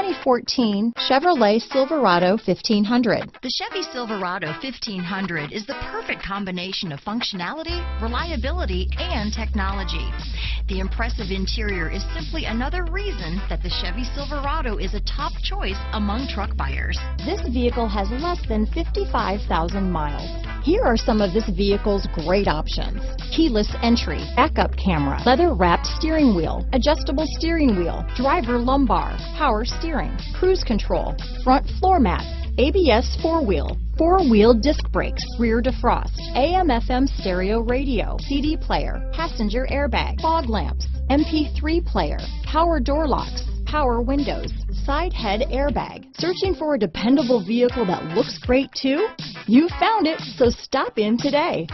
2014 Chevrolet Silverado 1500. The Chevy Silverado 1500 is the perfect combination of functionality, reliability, and technology. The impressive interior is simply another reason that the Chevy Silverado is a top choice among truck buyers. This vehicle has less than 55,000 miles. Here are some of this vehicle's great options: keyless entry, backup camera, leather-wrapped steering wheel, adjustable steering wheel, driver lumbar, power steering, cruise control, front floor mats, ABS four-wheel disc brakes, rear defrost, AM/FM stereo radio, CD player, passenger airbag, fog lamps, MP3 player, power door locks, power windows, side head airbag. Searching for a dependable vehicle that looks great too? You found it, so stop in today.